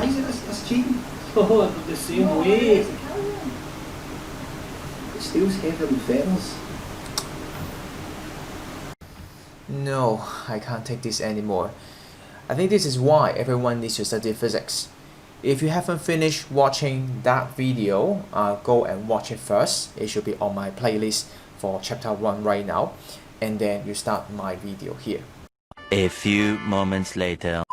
size it, that's cheating. Oh, the same way. It still heavier than feathers. No, I can't take this anymore. I think this is why everyone needs to study physics. If you haven't finished watching that video, go and watch it first. It should be on my playlist for chapter 1 right now. And then you start my video here. A few moments later.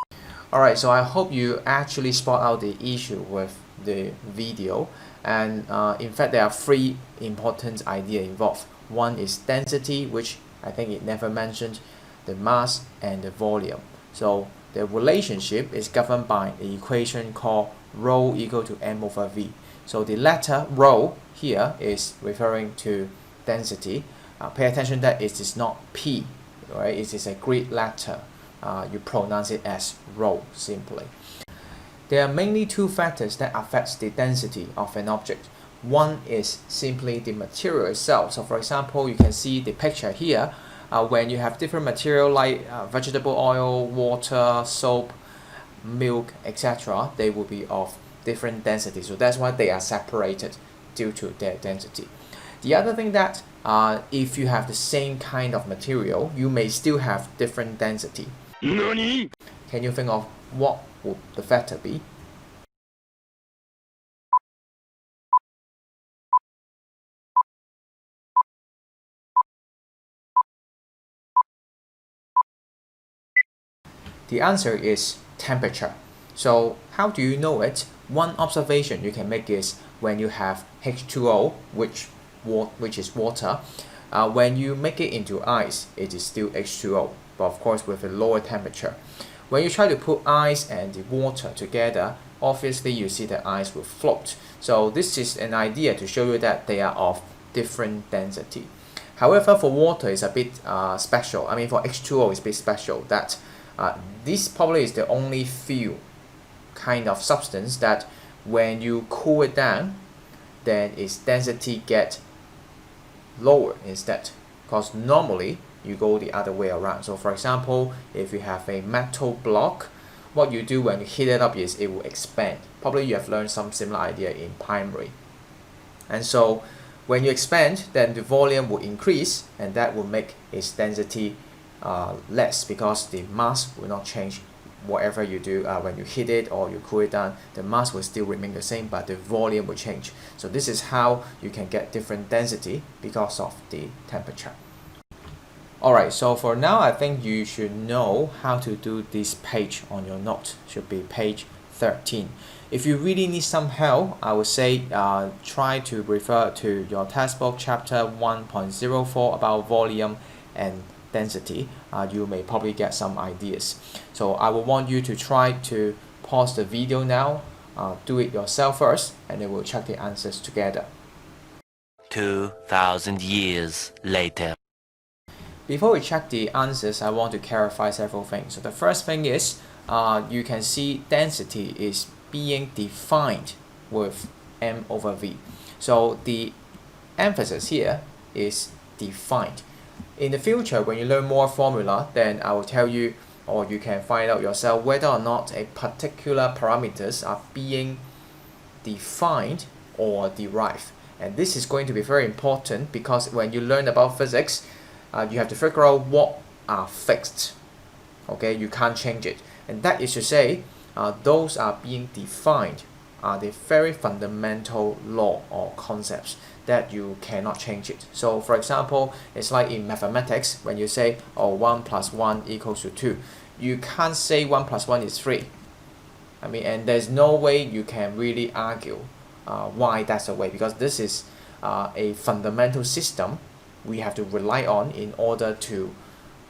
Alright, so I hope you actually spot out the issue with the video. And in fact, there are 3 important ideas involved. One is density, which I think it never mentioned, the mass and the volume. So the relationship is governed by the equation called rho equal to m over v. So the letter rho here is referring to density. Pay attention that it is not p, right? It is a Greek letter. You pronounce it as rho simply. There are mainly 2 factors that affect the density of an object. One is simply the material itself. So for example, you can see the picture here. When you have different material like vegetable oil, water, soap, milk, etc., they will be of different density. So that's why they are separated due to their density. The other thing that if you have the same kind of material, you may still have different density. NANI? Can you think of what would the factor be? The answer is temperature. So how do you know it? One observation you can make is when you have H2O, which is water, when you make it into ice, it is still H2O, but of course with a lower temperature. When you try to put ice and the water together, obviously you see the ice will float. So this is an idea to show you that they are of different density. However, for water it's a bit special. I mean, for H2O it's a bit special that this probably is the only few kind of substance that when you cool it down, then its density get lower instead, because normally you go the other way around. So for example, if you have a metal block, what you do when you heat it up is it will expand. Probably you have learned some similar idea in primary. And so when you expand, then the volume will increase, and that will make its density less, because the mass will not change. Whatever you do when you heat it or you cool it down, the mass will still remain the same, but the volume will change. So this is how you can get different density because of the temperature. Alright, so for now I think you should know how to do this page on your note. Should be page 13. If you really need some help, I would say try to refer to your textbook chapter 1.04 about volume and density. You may probably get some ideas. So I will want you to try to pause the video now, do it yourself first, and then we'll check the answers together. 2,000 years later. Before we check the answers, I want to clarify several things. So the first thing is you can see density is being defined with m over v. So the emphasis here is defined. In the future, when you learn more formula, then I will tell you, or you can find out yourself, whether or not a particular parameters are being defined or derived. And this is going to be very important, because when you learn about physics, you have to figure out what are fixed. Okay, you can't change it. And that is to say, those are being defined are the very fundamental law or concepts that you cannot change it. So for example, it's like in mathematics, when you say, oh, 1 plus 1 equals to 2. You can't say 1 plus 1 is 3. I mean, and there's no way you can really argue why that's the way, because this is a fundamental system we have to rely on in order to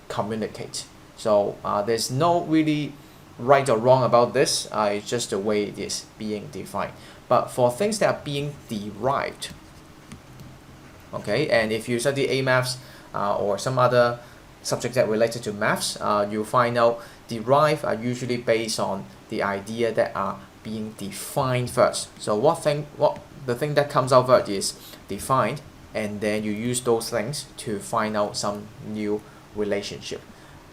communicate. So there's no really right or wrong about this. It's just the way it is being defined. But for things that are being derived, okay, and if you study A maths or some other subject that related to maths, you'll find out derived are usually based on the idea that are being defined first. So the thing that comes out first is defined, and then you use those things to find out some new relationship.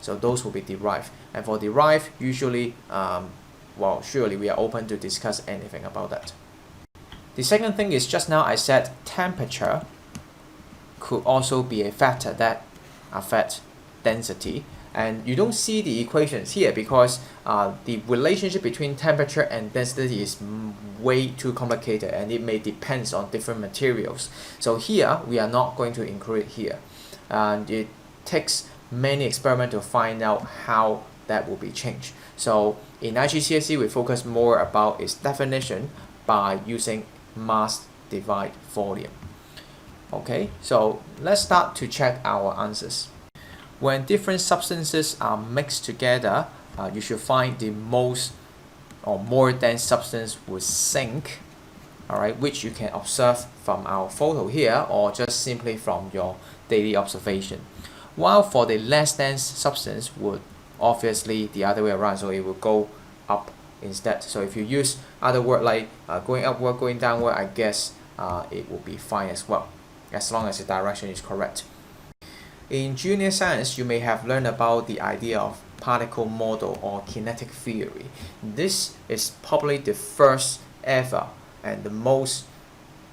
So those will be derived. And for derived, usually well, surely we are open to discuss anything about that. The second thing is, just now I said temperature could also be a factor that affects density, and you don't see the equations here because the relationship between temperature and density is way too complicated, and it may depend on different materials. So here we are not going to include it here, and it takes many experiments to find out how that will be changed. So in IGCSE we focus more about its definition by using mass divide volume. Okay, so let's start to check our answers. When different substances are mixed together, you should find the most or more dense substance will sink, alright, which you can observe from our photo here or just simply from your daily observation. While for the less dense substance would obviously the other way around, so it will go up instead. So if you use other word like going upward, going downward, I guess it will be fine as well, as long as the direction is correct. In junior science, you may have learned about the idea of particle model or kinetic theory. This is probably the first ever and the most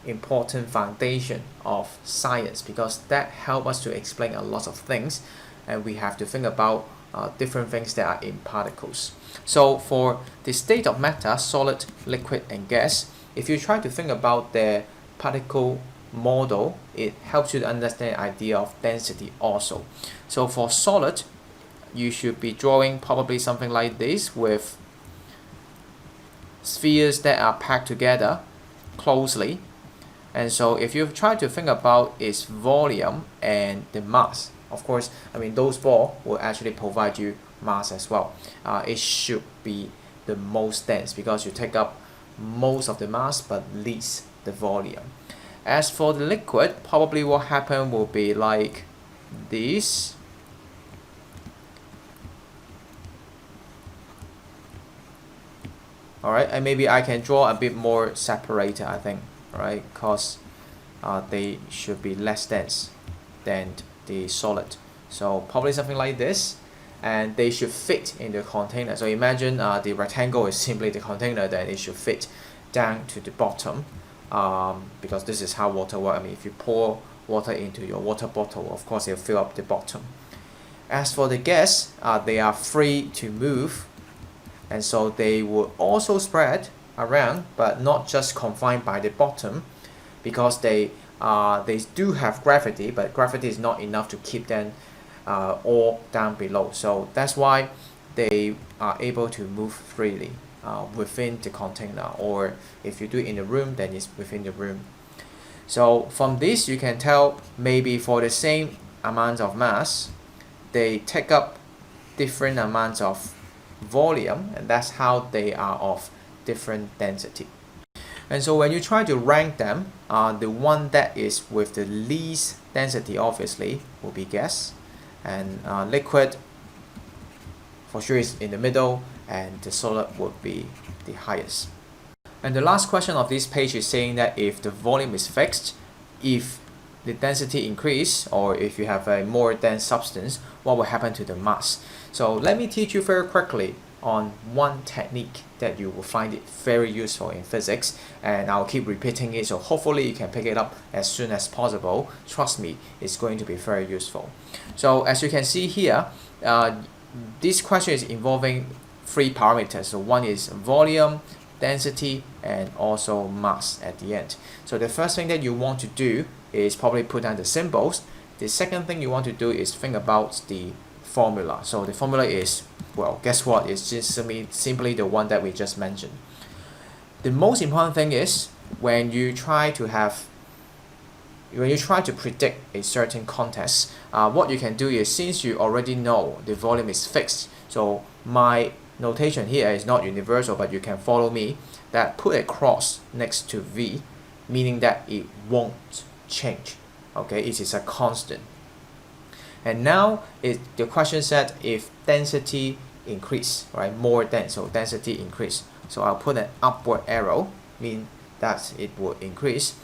important foundation of science, because that helps us to explain a lot of things, and we have to think about different things that are in particles. So for the state of matter, solid, liquid, and gas, if you try to think about their particle model, it helps you to understand the idea of density also. So for solid, you should be drawing probably something like this with spheres that are packed together closely. And so if you try to think about its volume and the mass, of course, I mean those four will actually provide you mass as well. It should be the most dense because you take up most of the mass but least the volume. As for the liquid, probably what happened will be like this. Alright, and maybe I can draw a bit more separated, I think, right? Because they should be less dense than the solid. So probably something like this, and they should fit in the container. So imagine the rectangle is simply the container, then it should fit down to the bottom. Because this is how water works. I mean, if you pour water into your water bottle, of course it'll fill up the bottom. As for the gas, they are free to move, and so they will also spread around, but not just confined by the bottom, because they do have gravity, but gravity is not enough to keep them all down below. So that's why they are able to move freely within the container, or if you do it in the room, then it's within the room. So from this you can tell maybe for the same amount of mass, they take up different amounts of volume, and that's how they are of different density. And so when you try to rank them, the one that is with the least density obviously will be gas, and liquid for sure is in the middle, and the solid would be the highest. And the last question of this page is saying that if the volume is fixed, if the density increase, or if you have a more dense substance, what will happen to the mass? So let me teach you very quickly on one technique that you will find it very useful in physics, and I'll keep repeating it, so hopefully you can pick it up as soon as possible. Trust me, it's going to be very useful. So as you can see here, this question is involving three parameters. So one is volume, density, and also mass at the end. So the first thing that you want to do is probably put down the symbols. The second thing you want to do is think about the formula. So the formula is, well, guess what? It's just simply the one that we just mentioned. The most important thing is when you try to predict a certain context, what you can do is, since you already know the volume is fixed, so my notation here is not universal, but you can follow me, that put a cross next to V, meaning that it won't change. Okay, it is a constant. And now the question said if density increase, right, more dense, so density increase. So I'll put an upward arrow, mean that it will increase.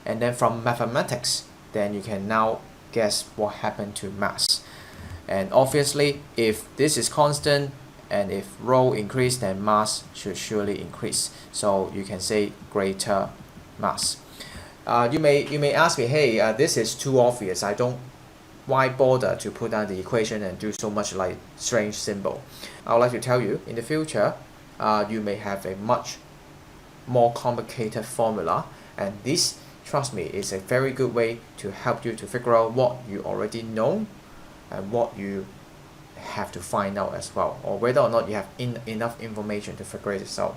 And then from mathematics, then you can now guess what happened to mass. And obviously, if this is constant and if rho increase, then mass should surely increase. So you can say greater mass. You may ask me, hey, this is too obvious. Why bother to put down the equation and do so much like strange symbol? I would like to tell you, in the future, you may have a much more complicated formula, and this, trust me, is a very good way to help you to figure out what you already know and what you have to find out as well, or whether or not you have enough information to figure this out.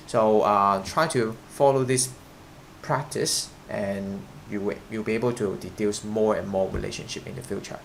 So try to follow this practice, and you'll be able to deduce more and more relationship in the future.